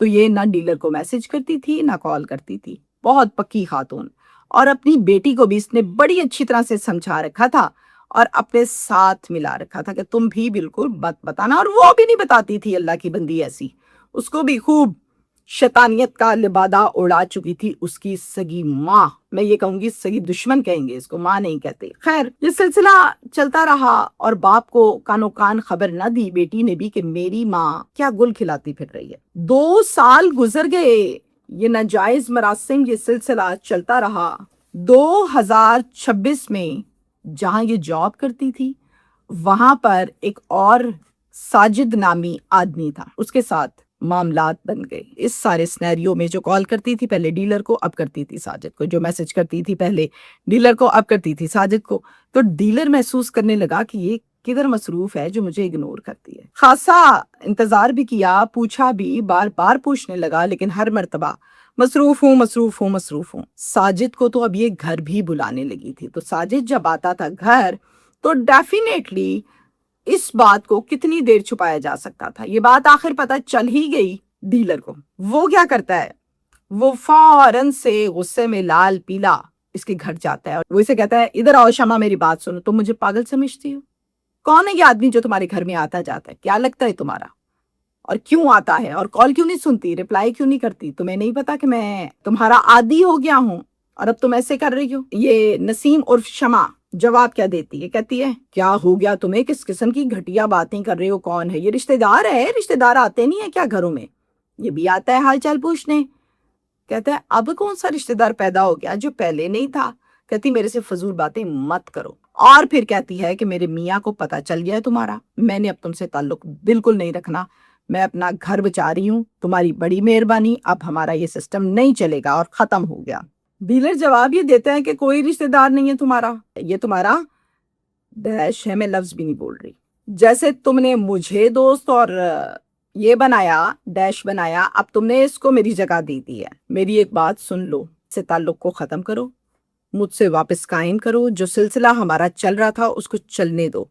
تو یہ نہ ڈیلر کو میسج کرتی تھی نہ کال کرتی تھی، بہت پکی خاتون. اور اپنی بیٹی کو بھی اس نے بڑی اچھی طرح سے سمجھا رکھا تھا اور اپنے ساتھ ملا رکھا تھا کہ تم بھی بالکل مت بتانا، اور وہ بھی نہیں بتاتی تھی. اللہ کی بندی ایسی، اس کو بھی خوب شیطانیت کا لبادہ اڑا چکی تھی اس کی سگی ماں. میں یہ کہوں گی سگی دشمن کہیں گے اس کو، ماں نہیں کہتے. خیر، یہ سلسلہ چلتا رہا اور باپ کو کانو کان خبر نہ دی بیٹی نے بھی کہ میری ماں کیا گل کھلاتی پھر رہی ہے. 2 سال گزر گئے، یہ ناجائز مراسم، یہ سلسلہ چلتا رہا. 2026 میں جہاں یہ جاب کرتی تھی وہاں پر ایک اور ساجد نامی آدمی تھا، اس کے ساتھ معاملات بن گئے. اس سارے سنیریو میں جو کال کرتی تھی پہلے ڈیلر کو، اب کرتی تھی ساجد کو، جو میسج کرتی تھی پہلے ڈیلر کو، اب کرتی تھی ساجد کو. تو ڈیلر محسوس کرنے لگا کہ یہ کدھر مصروف ہے جو مجھے اگنور کرتی ہے. خاصا انتظار بھی کیا، پوچھا بھی، بار بار پوچھنے لگا، لیکن ہر مرتبہ مصروف ہوں مصروف ہوں مصروف ہوں. ساجد کو تو اب یہ گھر بھی بلانے لگی تھی. تو ساجد جب آتا تھا گھر تو ڈیفینیٹلی اس بات کو کتنی دیر چھپایا جا سکتا تھا. یہ بات آخر پتہ چل ہی گئی ڈیلر کو. وہ کیا کرتا ہے، وہ فوراً سے غصے میں لال پیلا اس کے گھر جاتا ہے اور وہ اسے کہتا ہے ادھر آؤ شمع، میری بات سنو. تم مجھے پاگل سمجھتی ہو؟ کون ہے یہ آدمی جو تمہارے گھر میں آتا جاتا ہے؟ کیا لگتا ہے تمہارا؟ اور کیوں آتا ہے؟ اور کال کیوں نہیں سنتی، ریپلائی کیوں نہیں کرتی؟ تمہیں نہیں پتا کہ میں تمہارا عادی ہو گیا ہوں اور اب تم ایسے کر رہی ہو؟ یہ نسیم عرف شمع جواب کیا دیتی ہے، کہتی ہے کیا ہو گیا تمہیں، کس قسم کی گھٹیا باتیں کر رہے ہو؟ کون ہے یہ؟ رشتہ دار ہے؟ رشتہ دار آتے نہیں ہیں کیا گھروں میں؟ یہ بھی آتا ہے حال چال پوچھنے. کہتا ہے اب کون سا رشتہ دار پیدا ہو گیا جو پہلے نہیں تھا؟ کہتی میرے سے فضول باتیں مت کرو. اور پھر کہتی ہے کہ میرے میاں کو پتا چل گیا ہے تمہارا، میں نے اب تم سے تعلق بالکل نہیں رکھنا، میں اپنا گھر بچا رہی ہوں، تمہاری بڑی مہربانی، اب ہمارا یہ سسٹم نہیں چلے گا اور ختم ہو گیا. ڈیلر جواب یہ دیتا ہے کہ کوئی رشتہ دار نہیں ہے تمہارا، یہ تمہارا ڈیش ہے، میں لفظ بھی نہیں بول رہی. جیسے تم نے مجھے دوست اور یہ بنایا، ڈیش بنایا، اب تم نے اس کو میری جگہ دی دی ہے. میری ایک بات سن لو، سے تعلق کو ختم کرو، مجھ سے واپس قائم کرو، جو سلسلہ ہمارا چل رہا تھا اس کو چلنے دو.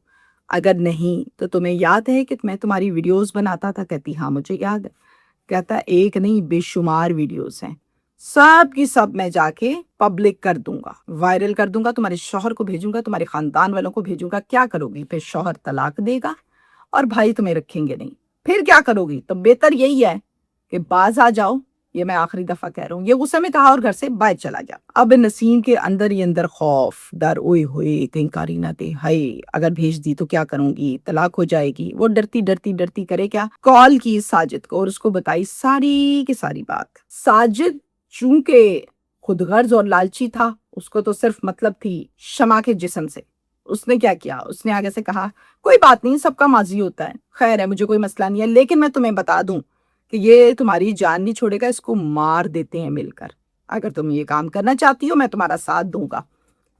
اگر نہیں تو تمہیں یاد ہے کہ میں تمہاری ویڈیوز بناتا تھا؟ کہتی ہاں مجھے یاد ہے. کہتا ایک نہیں بے شمار ویڈیوز ہیں، سب کی سب میں جا کے پبلک کر دوں گا، وائرل کر دوں گا، تمہارے شوہر کو بھیجوں گا، تمہارے خاندان والوں کو بھیجوں گا. کیا کرو گی؟ پھر شوہر طلاق دے گا اور بھائی تمہیں رکھیں گے نہیں. پھر کیا کرو گی؟ تو بہتر یہی ہے کہ باز آ جاؤ. یہ میں آخری دفعہ کہہ رہا ہوں. یہ غصے میں کہا اور گھر سے باہر چلا جا. اب نسیم کے اندر ہی اندر خوف، ڈر، اوئے ہوئے کہیں کاری نہ دے، ہائے اگر بھیج دی تو کیا کروں گی، طلاق ہو جائے گی. وہ ڈرتی ڈرتی ڈرتی کرے کیا، کال کی ساجد کو اور اس کو بتائی ساری کی ساری بات. ساجد چونکہ خود غرض اور لالچی تھا، اس کو تو صرف مطلب تھی شمع کے جسم سے. اس نے کیا کیا، اس نے آگے سے کہا کوئی بات نہیں، سب کا ماضی ہوتا ہے، خیر ہے، مجھے کوئی مسئلہ نہیں ہے، لیکن میں تمہیں بتا دوں کہ یہ تمہاری جان نہیں چھوڑے گا، اس کو مار دیتے ہیں مل کر. اگر تم یہ کام کرنا چاہتی ہو میں تمہارا ساتھ دوں گا،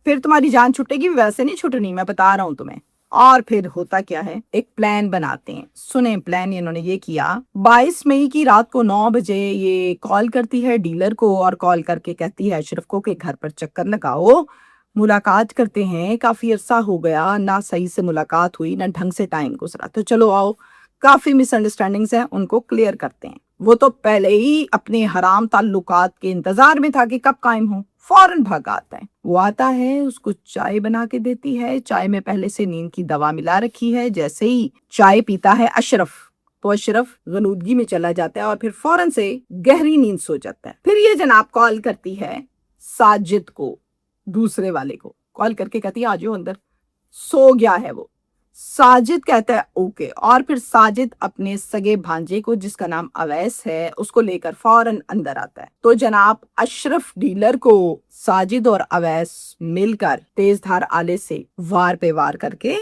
پھر تمہاری جان چھٹے گی، ویسے نہیں چھٹنی، میں بتا رہا ہوں تمہیں. اور پھر ہوتا کیا ہے، ایک پلان بناتے ہیں. سنیں پلان انہوں نے یہ کیا. 22 مئی کی رات کو 9 بجے یہ کال کرتی ہے ڈیلر کو اور کال کر کے کہتی ہے اشرف کو کہ گھر پر چکر لگاؤ، ملاقات کرتے ہیں، کافی عرصہ ہو گیا، نہ صحیح سے ملاقات ہوئی نہ ڈھنگ سے ٹائم گزرا، تو چلو آؤ. کافی مس انڈرسٹینڈنگز ہیں، ان کو کلیئر کرتے ہیں. وہ تو پہلے ہی اپنے حرام تعلقات کے انتظار میں تھا کہ کب قائم ہوں، فوراً بھاگ آتا ہے. وہ آتا ہے، اس کو چائے بنا کے دیتی ہے، چائے میں پہلے سے نیند کی دوا ملا رکھی ہے. جیسے ہی چائے پیتا ہے اشرف تو اشرف غنودگی میں چلا جاتا ہے اور پھر فوراً سے گہری نیند سو جاتا ہے. پھر یہ جناب کال کرتی ہے ساجد کو، دوسرے والے کو کال کر کے کہتی ہے آ جاؤ اندر، سو گیا ہے وہ. ساجد کہتا ہے اوکے، اور پھر ساجد اپنے سگے بھانجے کو جس کا نام اویس ہے اس کو لے کر فوراً اندر آتا ہے. تو جناب اشرف ڈیلر کو ساجد اور اویس مل کر تیز دھار آلے سے وار پہ وار کر کے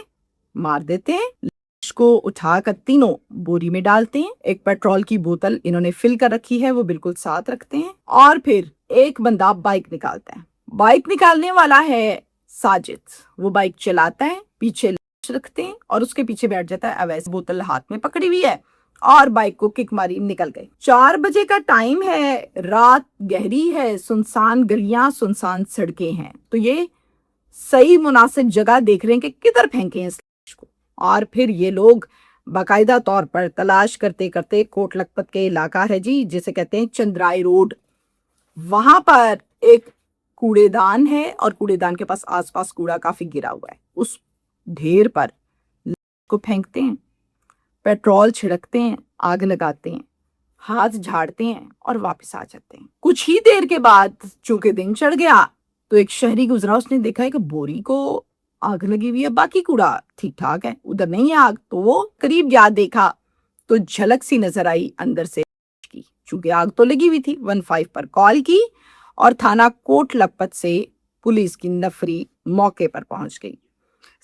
مار دیتے ہیں. لاش کو اٹھا کر تینوں بوری میں ڈالتے ہیں. ایک پیٹرول کی بوتل انہوں نے فل کر رکھی ہے، وہ بالکل ساتھ رکھتے ہیں. اور پھر ایک بندہ بائک نکالتا ہے. بائک نکالنے والا ہے ساجد، وہ بائک چلاتا ہے، پیچھے رکھتے ہیں اور اس کے پیچھے بیٹھ جاتا ہے اویس، بوتل ہاتھ میں پکڑی ہوئی ہے اور بائک کو کک ماری نکل گئے. 4 بجے کا ٹائم ہے، رات گہری ہے، سنسان گلیاں، سنسان سڑکیں ہیں. تو یہ صحیح مناسب جگہ دیکھ رہے ہیں کہ کدھر پھینکیں اس لاش کو. اور پھر یہ لوگ باقاعدہ طور پر تلاش کرتے کرتے کوٹ لکھپت کے علاقہ ہے جی جسے کہتے ہیں چندرائی روڈ، وہاں پر ایک کوڑے دان ہے اور کوڑے دان کے پاس آس پاس کوڑا کافی گرا ہوا ہے، اس ڈھیر پر کو پھینکتے ہیں، پیٹرول چھڑکتے ہیں، آگ لگاتے ہیں، ہاتھ جھاڑتے ہیں اور واپس آ جاتے ہیں۔ کچھ ہی دیر کے بعد چونکہ دن چڑھ گیا تو ایک شہری گزرا، اس نے دیکھا ہے کہ بوری کو آگ لگی ہوئی ہے، باقی کوڑا ٹھیک ٹھاک ہے، ادھر نہیں ہے آگ، تو وہ قریب گیا دیکھا تو جھلک سی نظر آئی اندر سے کی، چونکہ آگ تو لگی ہوئی تھی۔ 15 پر کال کی اور تھانہ کوٹ لکھپت سے پولیس کی نفری موقع پر پہنچ گئی۔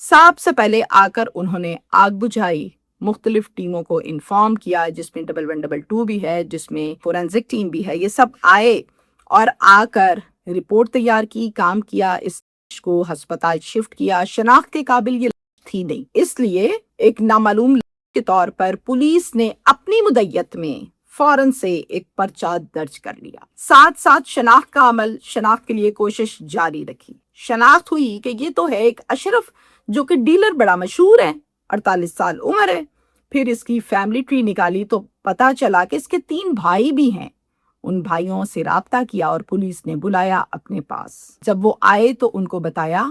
سب سے پہلے آ کر انہوں نے آگ بجھائی، مختلف ٹیموں کو انفارم کیا جس میں 1122 بھی ہے، جس میں فورینزک ٹیم بھی ہے، یہ سب آئے اور آ کر رپورٹ تیار کی، کام کیا، اس کو ہسپتال شفٹ کیا۔ شناخت کے قابل یہ تھی نہیں، اس لیے ایک نامعلوم کے طور پر پولیس نے اپنی مدعیت میں فوراً سے ایک پرچہ درج کر لیا۔ ساتھ ساتھ شناخت کا عمل، شناخت کے لیے کوشش جاری رکھی۔ شناخت ہوئی کہ یہ تو ہے ایک اشرف جو کہ ڈیلر بڑا مشہور ہے، 48 سال عمر ہے۔ پھر اس کی فیملی ٹری نکالی تو پتا چلا کہ اس کے 3 بھائی بھی ہیں۔ ان بھائیوں سے رابطہ کیا اور پولیس نے بلایا اپنے پاس۔ جب وہ آئے تو ان کو بتایا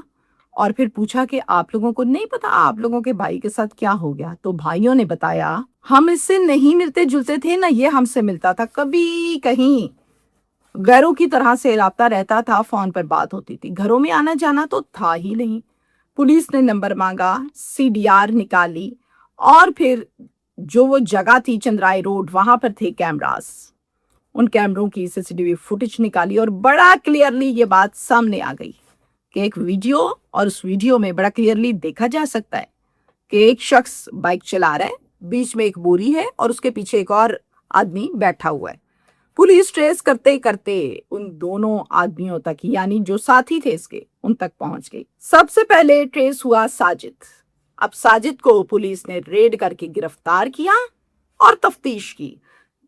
اور پھر پوچھا کہ آپ لوگوں کو نہیں پتا آپ لوگوں کے بھائی کے ساتھ کیا ہو گیا؟ تو بھائیوں نے بتایا ہم اس سے نہیں ملتے جلتے تھے، نہ یہ ہم سے ملتا تھا، کبھی کہیں غیروں کی طرح سے رابطہ رہتا تھا، فون پر بات ہوتی تھی، گھروں میں آنا جانا تو تھا ہی نہیں۔ پولیس نے نمبر مانگا، CDR نکالی اور پھر جو وہ جگہ تھی چندرائی روڈ، وہاں پر تھے کیمراز، ان کیمروں کی CCTV فوٹیج نکالی اور بڑا کلیئرلی یہ بات سامنے آ گئی کہ ایک ویڈیو، اور اس ویڈیو میں بڑا کلیئرلی دیکھا جا سکتا ہے کہ ایک شخص بائک چلا رہا ہے، بیچ میں ایک بوری ہے اور اس کے پیچھے ایک اور آدمی بیٹھا ہوا ہے۔ پولیس ٹریس کرتے کرتے ان دونوں آدمیوں تک، یعنی جو ساتھی تھے اس کے، ان تک پہنچ گئی۔ سب سے پہلے ٹریس ہوا ساجد۔ اب ساجد کو پولیس نے ریڈ کر کے گرفتار کیا اور تفتیش کی۔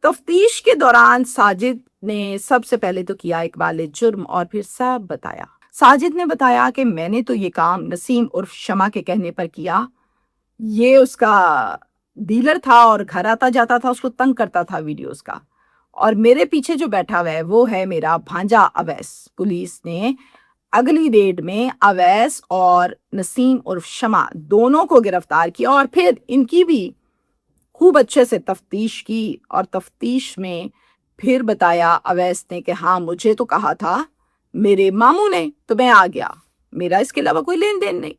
تفتیش کے دوران ساجد نے سب سے پہلے تو کیا اقبال جرم اور پھر سب بتایا۔ ساجد نے بتایا کہ میں نے تو یہ کام نسیم عرف شمع کے کہنے پر کیا، یہ اس کا ڈیلر تھا اور گھر آتا جاتا تھا، اس کو تنگ کرتا تھا ویڈیوز کا، اور میرے پیچھے جو بیٹھا ہوا ہے وہ ہے میرا بھانجا اویس۔ پولیس نے اگلی ریڈ میں اویس اور نسیم عرف شمع دونوں کو گرفتار کیا اور پھر ان کی بھی خوب اچھے سے تفتیش کی، اور تفتیش میں پھر بتایا اویس نے کہ ہاں مجھے تو کہا تھا میرے ماموں نے، تو میں آ گیا، میرا اس کے علاوہ کوئی لین دین نہیں۔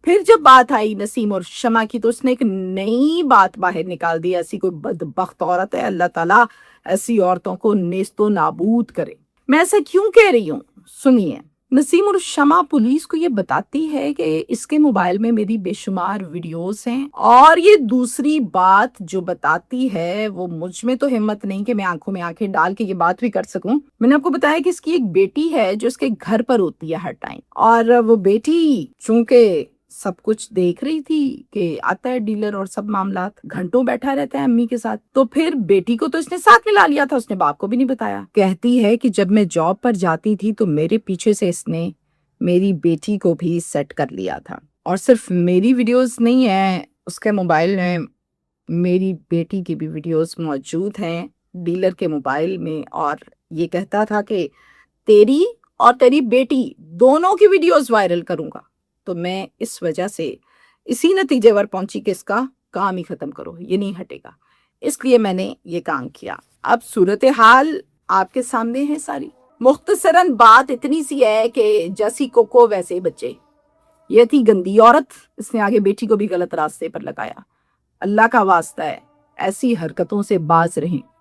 پھر جب بات آئی نسیم اور شمع کی تو اس نے ایک نئی بات باہر نکال دی، ایسی کوئی بدبخت عورت ہے، اللہ تعالیٰ ایسی عورتوں کو نیست و نابود کرے۔ میں ایسا کیوں کہہ رہی ہوں؟ سنیے، نسیم اور شمع پولیس کو یہ بتاتی ہے کہ اس کے موبائل میں میری بے شمار ویڈیوز ہیں، اور یہ دوسری بات جو بتاتی ہے وہ مجھ میں تو ہمت نہیں کہ میں آنکھوں میں آنکھیں ڈال کے یہ بات بھی کر سکوں۔ میں نے آپ کو بتایا کہ اس کی ایک بیٹی ہے جو اس کے گھر پر ہوتی ہے ہر ٹائم، اور وہ بیٹی چونکہ سب کچھ دیکھ رہی تھی کہ آتا ہے ڈیلر اور سب معاملات، گھنٹوں بیٹھا رہتا ہے امی کے ساتھ، تو پھر بیٹی کو تو اس نے ساتھ ملا لیا تھا، اس نے باپ کو بھی نہیں بتایا۔ کہتی ہے کہ جب میں جاب پر جاتی تھی تو میرے پیچھے سے اس نے میری بیٹی کو بھی سیٹ کر لیا تھا، اور صرف میری ویڈیوز نہیں ہیں اس کے موبائل میں، میری بیٹی کی بھی ویڈیوز موجود ہیں ڈیلر کے موبائل میں، اور یہ کہتا تھا کہ تیری اور تیری بیٹی دونوں کی ویڈیوز وائرل کروں گا۔ تو میں اس وجہ سے اسی نتیجے پر پہنچی کہ اس کا کام ہی ختم کرو، یہ نہیں ہٹے گا، اس لیے میں نے یہ کام کیا۔ اب صورتحال آپ کے سامنے ہے ساری، مختصراً بات اتنی سی ہے کہ جیسی کوکو ویسے ہی بچے، یہ تھی گندی عورت، اس نے آگے بیٹی کو بھی غلط راستے پر لگایا۔ اللہ کا واسطہ ہے ایسی حرکتوں سے باز رہیں۔